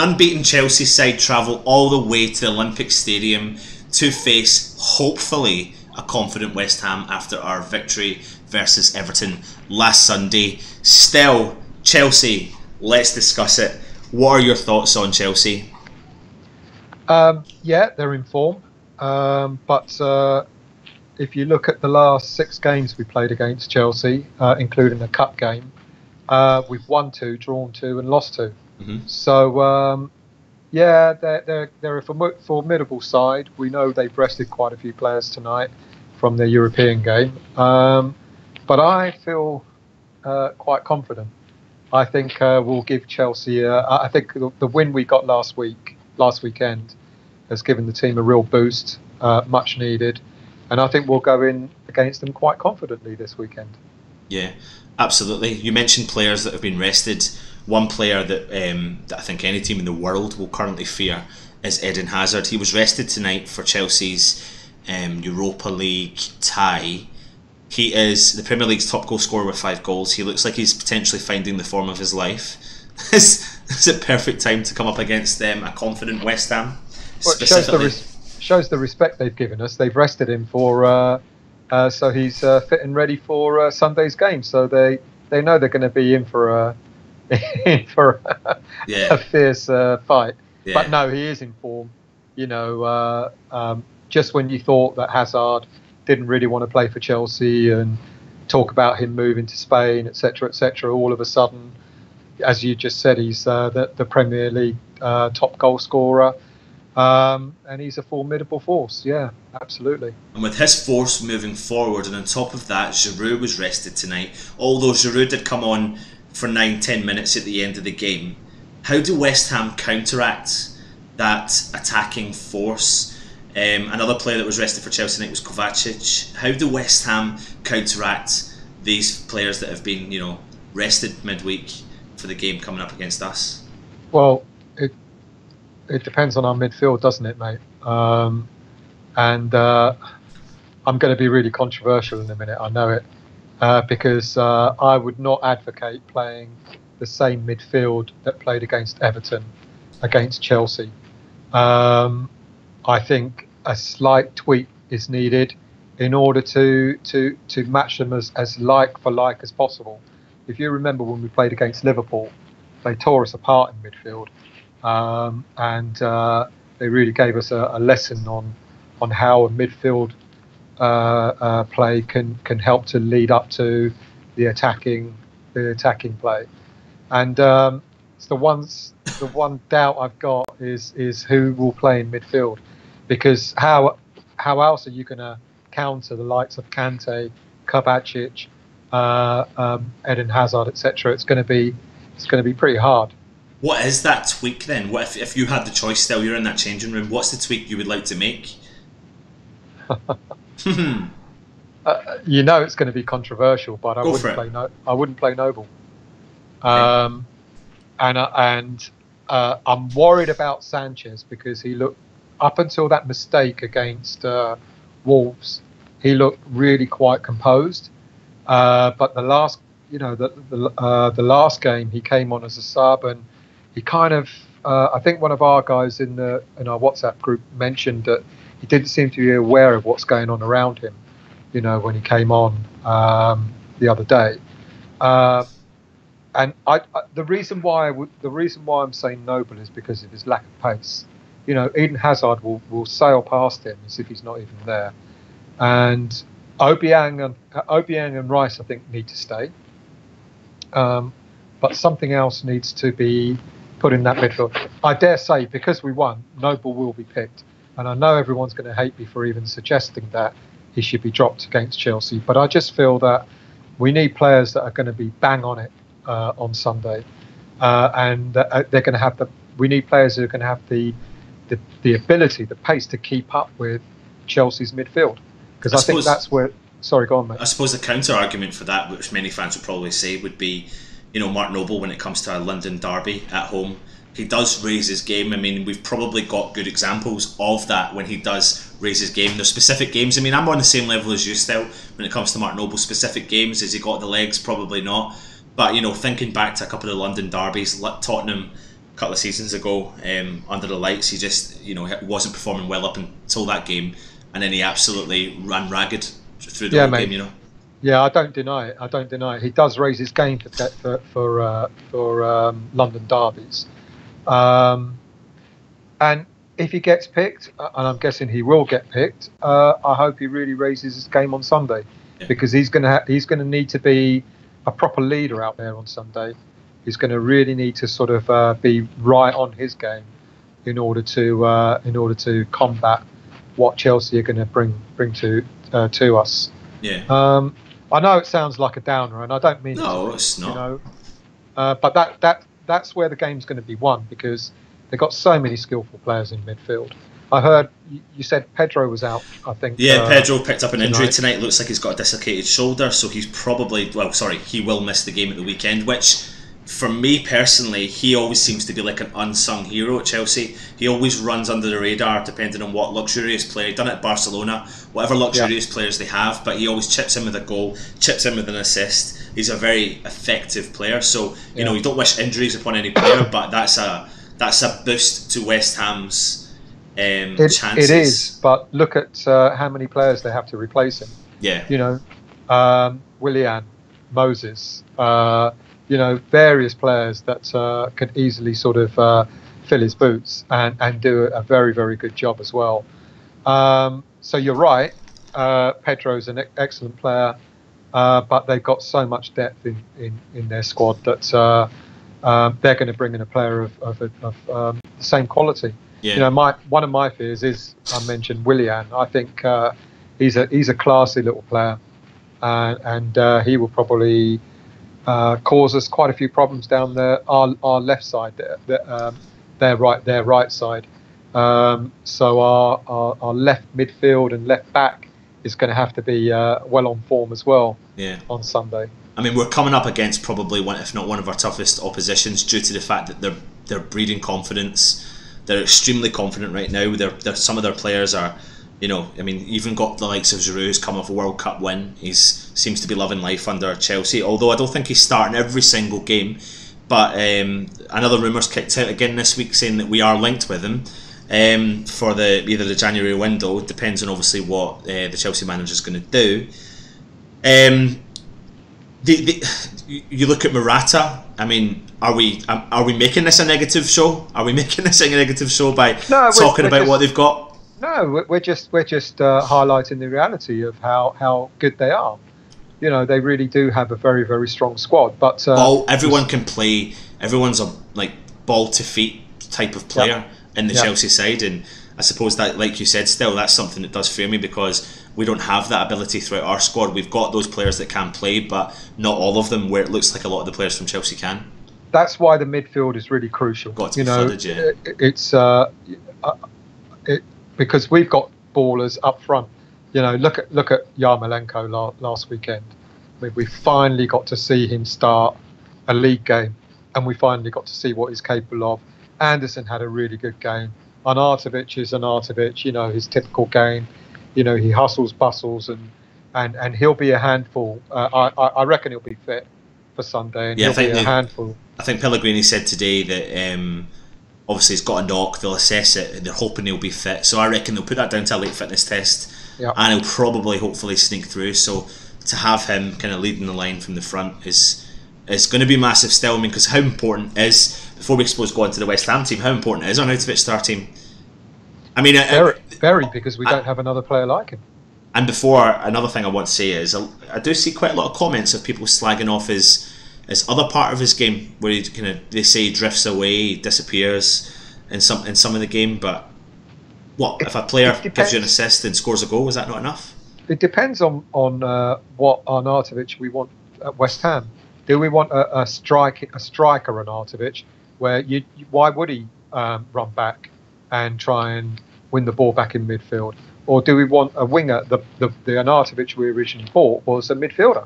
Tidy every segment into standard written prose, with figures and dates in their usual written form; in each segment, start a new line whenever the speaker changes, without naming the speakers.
unbeaten Chelsea side travel all the way to the Olympic Stadium to face, hopefully, a confident West Ham after our victory versus Everton last Sunday. Still, Chelsea, let's discuss it. What are your thoughts on Chelsea?
Yeah, they're in form. But if you look at the last 6 games we played against Chelsea, including the cup game, we've won 2, drawn 2, and lost 2. So yeah, they're a formidable side. We know they've rested quite a few players tonight from their European game, but I feel quite confident. I think we'll give Chelsea. I think the win we got last weekend, has given the team a real boost, much needed, and I think we'll go in against them quite confidently this weekend.
Yeah, absolutely. You mentioned players that have been rested. One player that I think any team in the world will currently fear is Eden Hazard. He was rested tonight for Chelsea's Europa League tie. He is the Premier League's top goal scorer with 5 goals. He looks like he's potentially finding the form of his life. Is it perfect time to come up against a confident West Ham?
Well, it shows the respect they've given us. They've rested him for so he's fit and ready for Sunday's game. So they know they're going to be in for a fierce fight. Yeah. But no, he is in form. You know, just when you thought that Hazard didn't really want to play for Chelsea and talk about him moving to Spain, etc., all of a sudden, as you just said, he's the Premier League top goal scorer. And he's a formidable force. Yeah, absolutely.
And with his force moving forward, and on top of that, Giroud was rested tonight. Although Giroud did come on for 9-10 minutes at the end of the game, how do West Ham counteract that attacking force? Another player that was rested for Chelsea tonight was Kovacic. How do West Ham counteract these players that have been, rested midweek for the game coming up against us?
Well, it depends on our midfield, doesn't it, mate? And I'm going to be really controversial in a minute, I know it, because I would not advocate playing the same midfield that played against Everton, against Chelsea. I think a slight tweak is needed in order to match them as like for like as possible. If you remember when we played against Liverpool, they tore us apart in midfield. And they really gave us a lesson on how a midfield play can help to lead up to the attacking play. And it's the one doubt I've got is who will play in midfield, because how else are you going to counter the likes of Kante, Kovacic, Eden Hazard, etc.? It's going to be pretty hard.
What is that tweak then? What if you had the choice still, you're in that changing room, what's the tweak you would like to make?
You know it's going to be controversial, but I wouldn't play Noble. And I'm worried about Sanchez, because he looked, up until that mistake against Wolves, he looked really quite composed. But the last, the last game he came on as a sub, and he kind of, I think one of our guys in our WhatsApp group mentioned that he didn't seem to be aware of what's going on around him, when he came on the other day. And the reason why I'm saying Noble is because of his lack of pace. Eden Hazard will sail past him as if he's not even there, and Obiang and Rice I think need to stay. But something else needs to be put in that midfield. I dare say, because we won, Noble will be picked. And I know everyone's going to hate me for even suggesting that he should be dropped against Chelsea. But I just feel that we need players that are going to be bang on it on Sunday. And they're going to have we need players who are going to have the ability, the pace to keep up with Chelsea's midfield. Because I think that's where... Sorry, go on, mate.
I suppose the counter-argument for that, which many fans would probably say, would be, Mark Noble, when it comes to a London derby at home, he does raise his game. I mean, we've probably got good examples of that when he does raise his game. There's specific games. I mean, I'm on the same level as you still when it comes to Mark Noble's specific games. Has he got the legs? Probably not. But, thinking back to a couple of London derbies, Tottenham, couple of seasons ago under the lights. He just, wasn't performing well up until that game, and then he absolutely ran ragged through the whole game.
Yeah, I don't deny it. He does raise his game for London derbies, and if he gets picked, and I'm guessing he will get picked, I hope he really raises his game on Sunday, because he's gonna need to be a proper leader out there on Sunday. He's going to really need to sort of be right on his game in order to combat what Chelsea are going to bring to us.
Yeah.
I know it sounds like a downer, and I don't mean
it's not.
But that's where the game's going to be won, because they've got so many skillful players in midfield. I heard you said Pedro was out, I think.
Yeah, Pedro picked up an injury tonight. Looks like he's got a dislocated shoulder, so he will miss the game at the weekend, which, for me personally, he always seems to be like an unsung hero at Chelsea. He always runs under the radar, depending on what luxurious player. He's done it at Barcelona, whatever luxurious players they have, but he always chips in with a goal, chips in with an assist. He's a very effective player, so you don't wish injuries upon any player, but that's a boost to West Ham's chances.
It is, but look at how many players they have to replace him.
Yeah.
Willian, Moses, various players that could easily sort of fill his boots and do a very, very good job as well. So you're right, Pedro's an excellent player, but they've got so much depth in their squad that they're going to bring in a player of the same quality. Yeah. One of my fears is, I mentioned Willian. I think he's a classy little player, and he will probably cause us quite a few problems down our left side, their right side. So our left midfield and left back is going to have to be well on form as well. On Sunday.
I mean, we're coming up against probably one, if not one of our toughest oppositions, due to the fact that they're breeding confidence. They're extremely confident right now. Some of their players are, even got the likes of Giroud, who's come off a World Cup win. He seems to be loving life under Chelsea, although I don't think he's starting every single game. But another rumour's kicked out again this week saying that we are linked with him for either the January window. It depends on obviously what the Chelsea manager's going to do. You look at Morata. I mean, are we making this a negative show? Are we making this a negative show by talking about what they've got?
No, we're just highlighting the reality of how good they are. They really do have a very, very strong squad. But
everyone can play. Everyone's a ball to feet type of player in the Chelsea side, and I suppose that, like you said, still that's something that does fear me, because we don't have that ability throughout our squad. We've got those players that can play, but not all of them, where it looks like a lot of the players from Chelsea can.
That's why the midfield is really crucial.
Got to be flooded,
it's because we've got ballers up front. Look at Yarmolenko last weekend. We finally got to see him start a league game, and we finally got to see what he's capable of. Anderson had a really good game. Arnautovic is Arnautovic, his typical game. He hustles, bustles, and he'll be a handful. I reckon he'll be fit for Sunday, and he'll be a handful.
I think Pellegrini said today that obviously he's got a knock. They'll assess it, and they're hoping he'll be fit. So I reckon they'll put that down to a late fitness test, and he'll probably, hopefully, sneak through. So to have him kind of leading the line from the front is going to be massive still. I mean, because how important is, before we suppose go on to the West Ham team, how important is Arnautovic to our team? I mean,
very, because we don't have another player like him.
And before, another thing I want to say is I do see quite a lot of comments of people slagging off his other part of his game, where they say he drifts away, he disappears in some of the game. But if a player gives you an assist and scores a goal, is that not enough?
It depends on what Arnautovic we want at West Ham. Do we want a striker Arnautovic, where why would he run back and try and win the ball back in midfield? Or do we want a winger? The Arnautovic we originally bought was a midfielder.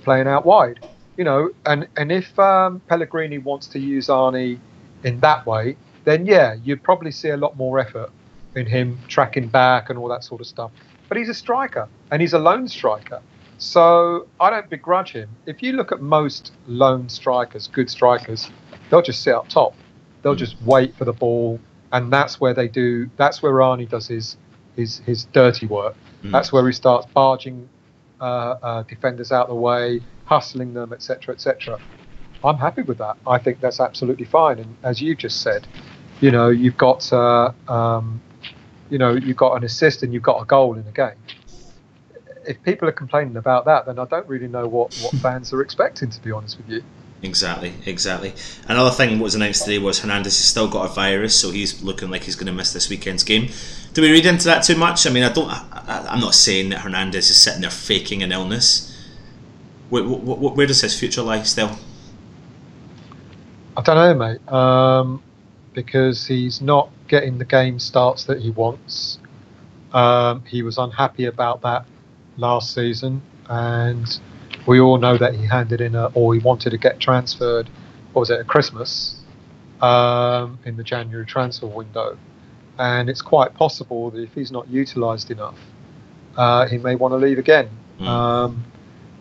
Playing out wide. And if Pellegrini wants to use Arnie in that way, then you'd probably see a lot more effort in him tracking back and all that sort of stuff. But he's a striker, and he's a lone striker. So I don't begrudge him. If you look at most lone strikers, good strikers, they'll just sit up top. They'll just wait for the ball, and that's where Arnie does his dirty work. That's where he starts barging defenders out of the way, hustling them, etc., etc. I'm happy with that. I think that's absolutely fine. And as you just said, you've got you've got an assist and you've got a goal in a game. If people are complaining about that, then I don't really know what fans are expecting, to be honest with you.
Exactly. Another thing that was announced today was Hernandez has still got a virus, so he's looking like he's going to miss this weekend's game. Do we read into that too much? I mean, I'm not saying that Hernandez is sitting there faking an illness. Where does his future lie still?
I don't know, mate. Because he's not getting the game starts that he wants. He was unhappy about that last season, and we all know that he handed in or he wanted to get transferred, what was it, at Christmas, in the January transfer window. And it's quite possible that if he's not utilised enough, he may want to leave again.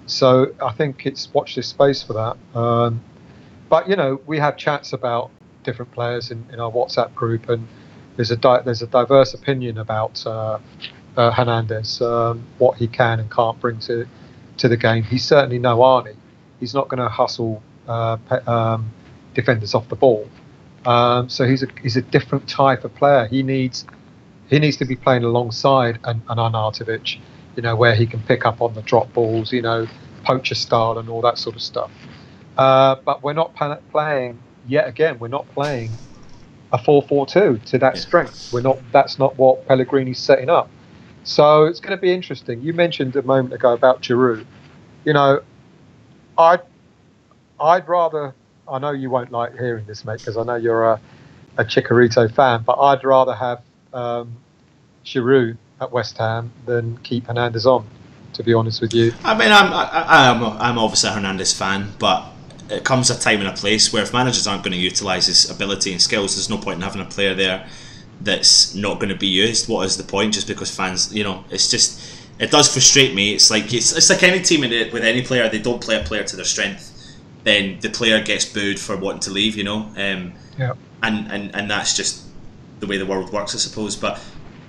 So I think it's watch this space for that. But, we have chats about different players in our WhatsApp group, and there's a diverse opinion about Hernandez, what he can and can't bring to the game. He's certainly no Arnie. He's not going to hustle defenders off the ball. So he's a different type of player. He needs to be playing alongside an Arnautovic, where he can pick up on the drop balls, poacher style and all that sort of stuff. But we're not playing yet again. We're not playing a 4-4-2 to that strength. That's not what Pellegrini's setting up. So it's going to be interesting. You mentioned a moment ago about Giroud. I'd rather. I know you won't like hearing this, mate, because I know you're a Chicharito fan. But I'd rather have Giroud at West Ham than keep Hernandez on, to be honest with you.
I mean, I'm obviously a Hernandez fan, but it comes a time and a place where if managers aren't going to utilise his ability and skills, there's no point in having a player there that's not going to be used. What is the point? Just because fans, it's just, it does frustrate me. It's like any team with any player, they don't play a player to their strength, then the player gets booed for wanting to leave. And that's just the way the world works, I suppose. But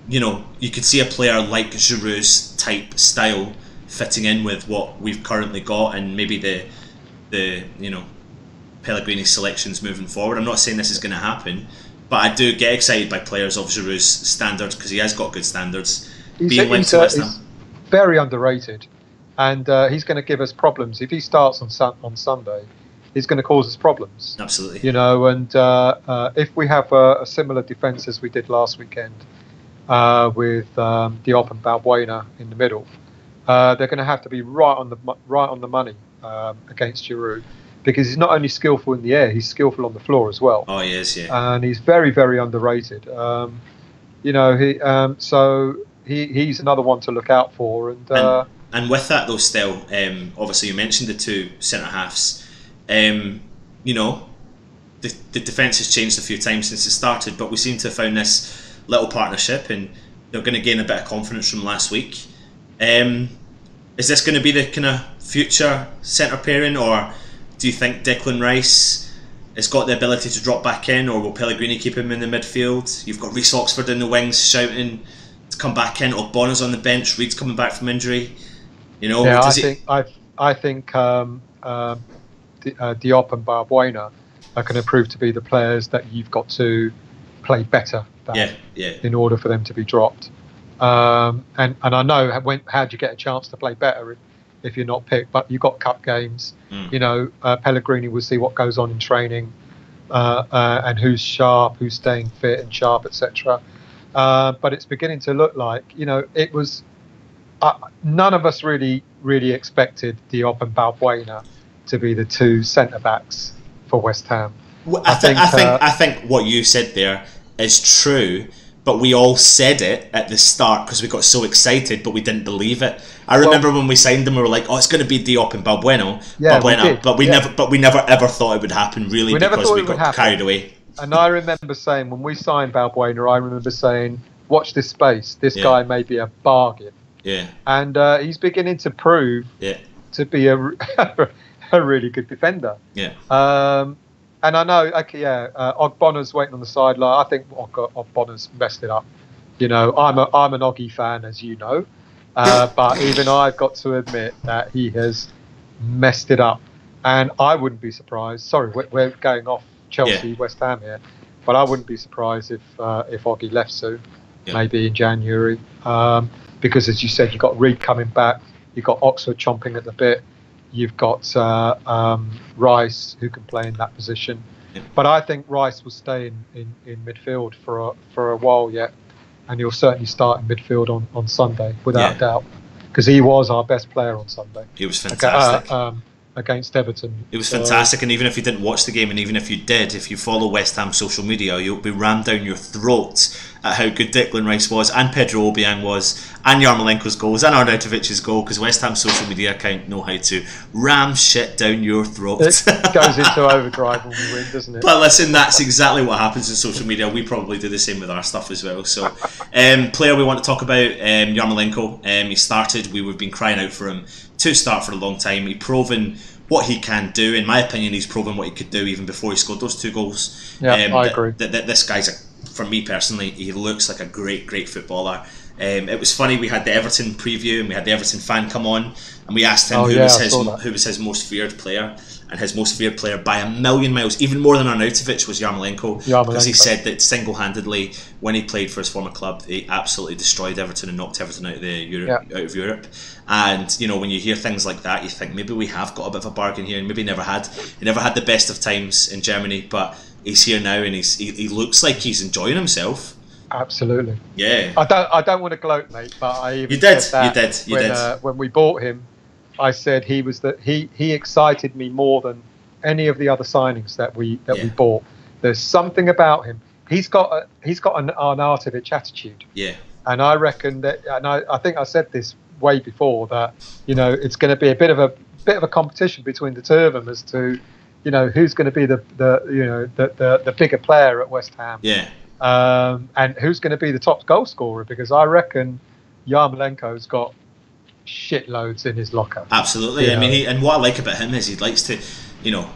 you could see a player like Giroud's type style fitting in with what we've currently got, and maybe the Pellegrini selections moving forward. I'm not saying this is going to happen, but I do get excited by players of Giroud's standards, because he has got good standards.
He's very underrated, and he's going to give us problems. If he starts on Sunday, he's going to cause us problems.
Absolutely.
And if we have a similar defence as we did last weekend with Diop and Balbuena in the middle, they're going to have to be right on the money against Giroud, because he's not only skillful in the air, he's skillful on the floor as well.
Oh, he is, yeah.
And he's very, very underrated. So he's another one to look out for. And
with that though, still, obviously you mentioned the two centre halves. The defence has changed a few times since it started, but we seem to have found this little partnership, and they're going to gain a bit of confidence from last week. Is this going to be the kind of future centre pairing, or do you think Declan Rice has got the ability to drop back in, or will Pellegrini keep him in the midfield? You've got Reece Oxford in the wings shouting to come back in. Ogbona's on the bench. Reed's coming back from injury.
I think Diop and Balbuena are going to prove to be the players that you've got to play better than in order for them to be dropped. And I know how do you get a chance to play better if you're not picked, but you've got cup games. Pellegrini will see what goes on in training, and who's sharp, who's staying fit and sharp, etc. But it's beginning to look like it was. None of us really expected Diop and Balbuena to be the two centre backs for West Ham.
Well, I think what you said there is true, but we all said it at the start because we got so excited, but we didn't believe it. I remember when we signed them, we were like, "Oh, it's going to be Diop and Balbuena," but we never ever thought it would happen. Really, because we got carried away.
And I remember saying when we signed Balbuena, I remember saying, "Watch this space. This guy may be a bargain."
Yeah.
And he's beginning to prove to be a really good defender.
Yeah.
And I know, okay, yeah, Ogbonna's waiting on the sideline. I think Ogbonna's messed it up. You know, I'm an Oggy fan, as you know, but even I've got to admit that he has messed it up, and I wouldn't be surprised. Sorry, we're going off Chelsea, West Ham here, but I wouldn't be surprised if Oggy left soon, maybe in January, because as you said, you've got Reed coming back, you've got Oxford chomping at the bit, you've got Rice who can play in that position, but I think Rice will stay in midfield for a while yet. And he'll certainly start in midfield on Sunday, without a doubt, because he was our best player on Sunday.
He was fantastic.
Against Everton.
It was fantastic, and even if you didn't watch the game, and even if you did, if you follow West Ham social media, you'll be rammed down your throat at how good Declan Rice was, and Pedro Obiang was, and Yarmolenko's goals, and Arnautovic's goal, because West Ham's social media account know how to ram shit down your throat.
It goes into overdrive when we win, doesn't it?
But listen, that's exactly what happens in social media. We probably do the same with our stuff as well. So, player we want to talk about, Yarmolenko. He started. We've been crying out for him to start for a long time. He's proven what he can do. In my opinion, he's proven what he could do even before he scored those 2 goals.
Yeah, I agree.
This guy's, for me personally, he looks like a great footballer. It was funny, we had the Everton preview and we had the Everton fan come on and we asked him who was his most feared player, and his most feared player by a million miles, even more than Arnautovic, was Yarmolenko, because he said that single-handedly when he played for his former club he absolutely destroyed Everton and knocked Everton out of Europe. And you know, when you hear things like that, you think maybe we have got a bit of a bargain here, and maybe he never had the best of times in Germany, but he's here now and he looks like he's enjoying himself.
Absolutely.
Yeah.
I don't want to gloat, mate, but I even
you did.
When we bought him, I said he excited me more than any of the other signings that we bought. There's something about him. He's got an Arnautovic attitude.
Yeah.
And I reckon that, and I think I said this way before, that you know it's going to be a bit of a competition between the two of them as to, you know, who's going to be the bigger player at West Ham.
Yeah.
And who's going to be the top goal scorer, because I reckon Yarmolenko's got shitloads in his locker.
Absolutely. I mean, and what I like about him is he likes to, you know,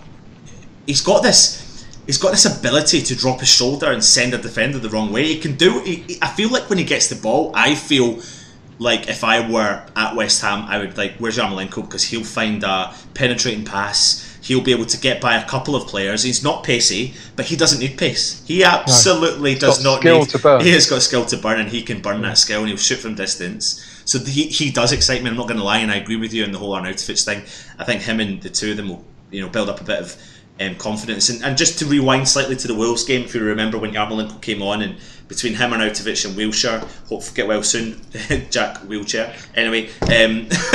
he's got this ability to drop his shoulder and send a defender the wrong way. He can do. I feel like when he gets the ball, I feel like if I were at West Ham, I would like, where's Yarmolenko, because he'll find a penetrating pass. He'll be able to get by a couple of players. He's not pacey, but he doesn't need pace. He absolutely does not need. He has got skill to burn, and he can burn that skill, and he'll shoot from distance. So he does excite me. I'm not going to lie, and I agree with you on the whole Arnautovic thing. I think him and the two of them will, you know, build up a bit of confidence. And just to rewind slightly to the Wolves game, if you remember when Yarmolenko came on, and between him, Arnautovic and Wilshere, hope get well soon, Jack Wheelchair. Anyway,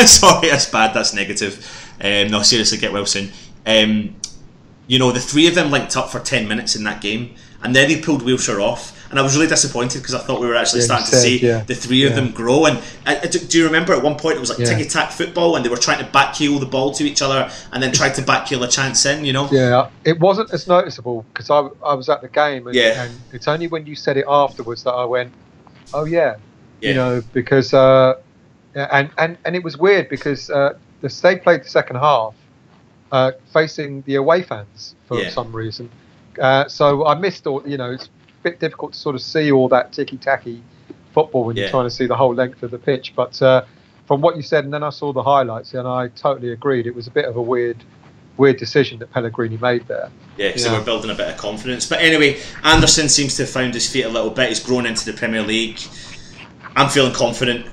sorry, that's bad, that's negative. No, seriously, get well soon. You know, the three of them linked up for 10 minutes in that game, and then he pulled Wilshere off, and I was really disappointed because I thought we were actually starting to see the three of them grow. And do you remember at one point it was like ticky-tack football, and they were trying to backheel the ball to each other and then tried to backheel a chance in, you know? Yeah,
it wasn't as noticeable because I was at the game, and it's only when you said it afterwards that I went, oh yeah. You know, because and it was weird because they played the second half facing the away fans for some reason. So I missed all, you know, it's a bit difficult to sort of see all that ticky-tacky football when you're trying to see the whole length of the pitch. But from what you said, and then I saw the highlights, and I totally agreed. It was a bit of a weird decision that Pellegrini made there.
Yeah, so we're building a bit of confidence. But anyway, Anderson seems to have found his feet a little bit. He's grown into the Premier League. I'm feeling confident.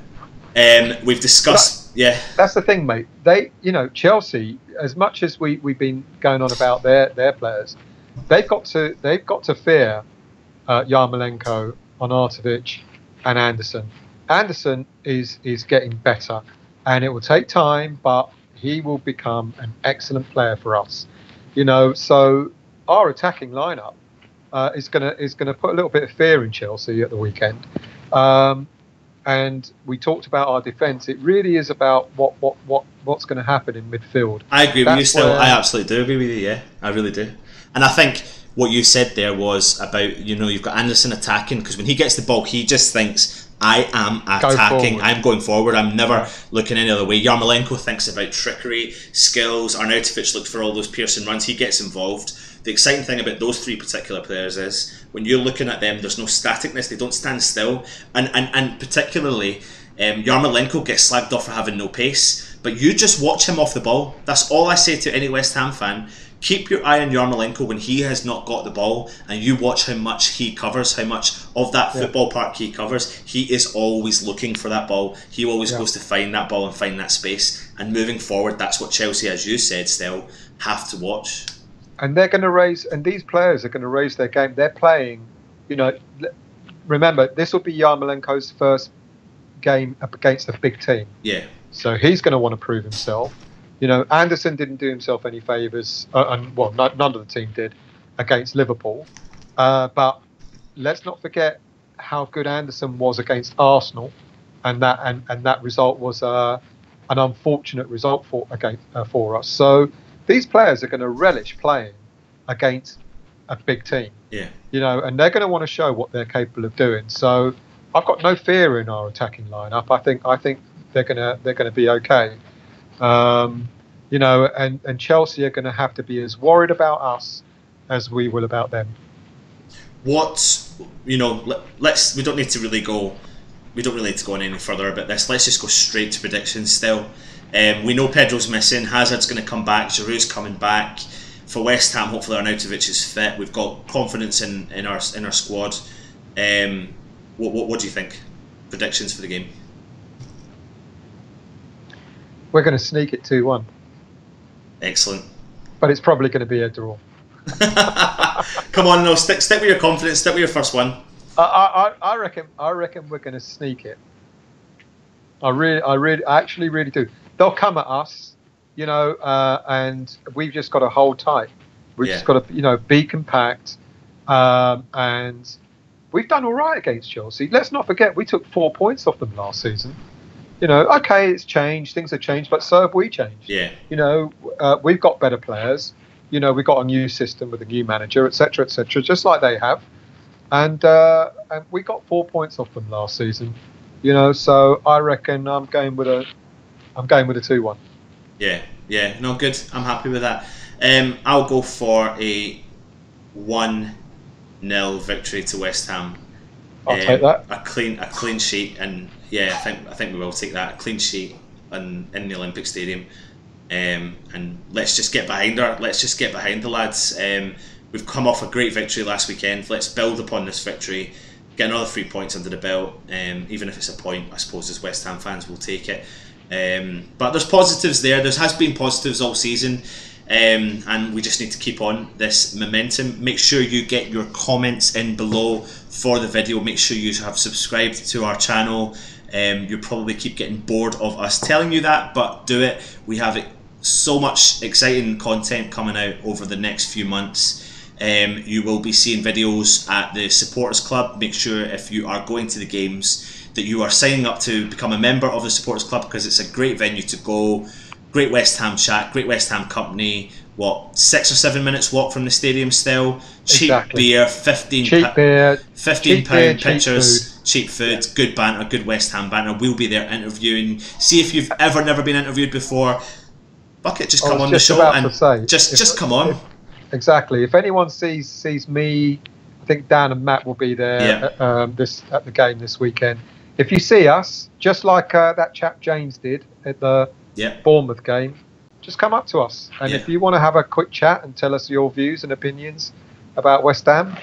We've discussed...
That's the thing, mate. They, you know, Chelsea, as much as we've been going on about their players, they've got to fear Yarmolenko, Arnautovic, and Anderson. Anderson is getting better, and it will take time, but he will become an excellent player for us. You know, so our attacking lineup is gonna put a little bit of fear in Chelsea at the weekend. And we talked about our defence. It really is about what's going to happen in midfield.
I agree with you still. I absolutely do agree with you, yeah. I really do. And I think what you said there was about, you know, you've got Anderson attacking, because when he gets the ball, he just thinks, I am attacking, I'm going forward, I'm never looking any other way. Yarmolenko thinks about trickery, skills. Arnautovic looks for all those piercing runs, he gets involved. the exciting thing about those three particular players is when you're looking at them, there's no staticness. They don't stand still, and particularly Yarmolenko gets slagged off for having no pace, but you just watch him off the ball. That's all I say to any West Ham fan. Keep your eye on Yarmolenko when he has not got the ball, and you watch how much he covers, how much of that football park he covers. He is always looking for that ball. He always goes to find that ball and find that space. And moving forward, that's what Chelsea, as you said, still have to watch.
And they're going to raise, and these players are going to raise their game. They're playing, remember, this will be Yarmolenko's first game up against a big team.
Yeah.
So he's going to want to prove himself. Anderson didn't do himself any favours, none of the team did against Liverpool. But let's not forget how good Anderson was against Arsenal, and that result was an unfortunate result for us. So these players are going to relish playing against a big team.
Yeah.
And they're going to want to show what they're capable of doing. So I've got no fear in our attacking lineup. I think they're gonna be okay. And Chelsea are going to have to be as worried about us as we will about them. We
don't need to really go. We don't really need to go on any further about this. Let's just go straight to predictions. Still, we know Pedro's missing. Hazard's going to come back. Giroud's coming back. For West Ham, hopefully Arnautovic is fit. We've got confidence in our squad. What do you think? Predictions for the game?
We're going to sneak it 2-1.
Excellent.
But it's probably going to be a draw.
Come on, no, stick with your confidence. Stick with your first one.
I reckon we're going to sneak it. I actually really do. They'll come at us, and we've just got to hold tight. We've just got to, be compact. And we've done all right against Chelsea. Let's not forget we took 4 points off them last season. Okay, it's changed, things have changed, but so have we changed.
Yeah.
We've got better players. We've got a new system with a new manager, etc., just like they have. And we got 4 points off them last season. So I reckon I'm going with a 2-1.
Yeah. No, good. I'm happy with that. I'll go for a 1-0 victory to West Ham.
I'll take that.
A clean sheet, and I think we will take that. A clean sheet in the Olympic Stadium, and let's just get behind her. Let's just get behind the lads. We've come off a great victory last weekend. Let's build upon this victory, get another 3 points under the belt. Even if it's a point, I suppose as West Ham fans we'll take it. But there's positives there. There has been positives all season. And we just need to keep on this momentum. Make sure you get your comments in below for the video. Make sure you have subscribed to our channel. You'll probably keep getting bored of us telling you that, but do it. We have so much exciting content coming out over the next few months. You will be seeing videos at the Supporters Club. Make sure if you are going to the games that you are signing up to become a member of the Supporters Club, because it's a great venue to go. Great West Ham chat, great West Ham company. 6 or 7 minutes walk from the stadium still. Cheap beer, £15 pictures, cheap food, good banter, good West Ham banter. We'll be there interviewing. See if you've ever been interviewed before. Bucket, just come on the show and just come on.
Exactly. If anyone sees me, I think Dan and Matt will be there at the game this weekend. If you see us, just like that chap James did at the Bournemouth game, just come up to us, and if you want to have a quick chat and tell us your views and opinions about West Ham,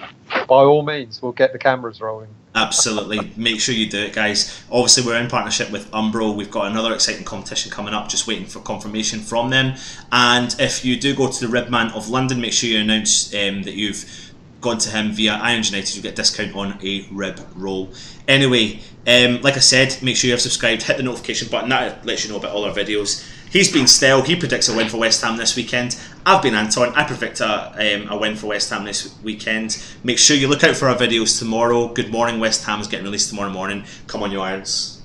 by all means, we'll get the cameras rolling.
Absolutely. Make sure you do it, guys. Obviously, we're in partnership with Umbro. We've got another exciting competition coming up, just waiting for confirmation from them. And if you do go to the Ribman of London, make sure you announce that you've gone to him via Irons United. You get a discount on a rib roll. Anyway, like I said, make sure you're subscribed, hit the notification button. That lets you know about all our videos. He's been Stel. He predicts a win for West Ham this weekend. I've been Anton. I predict a win for West Ham this weekend. Make sure you look out for our videos tomorrow. Good Morning West Ham is getting released tomorrow morning. Come on, you Irons.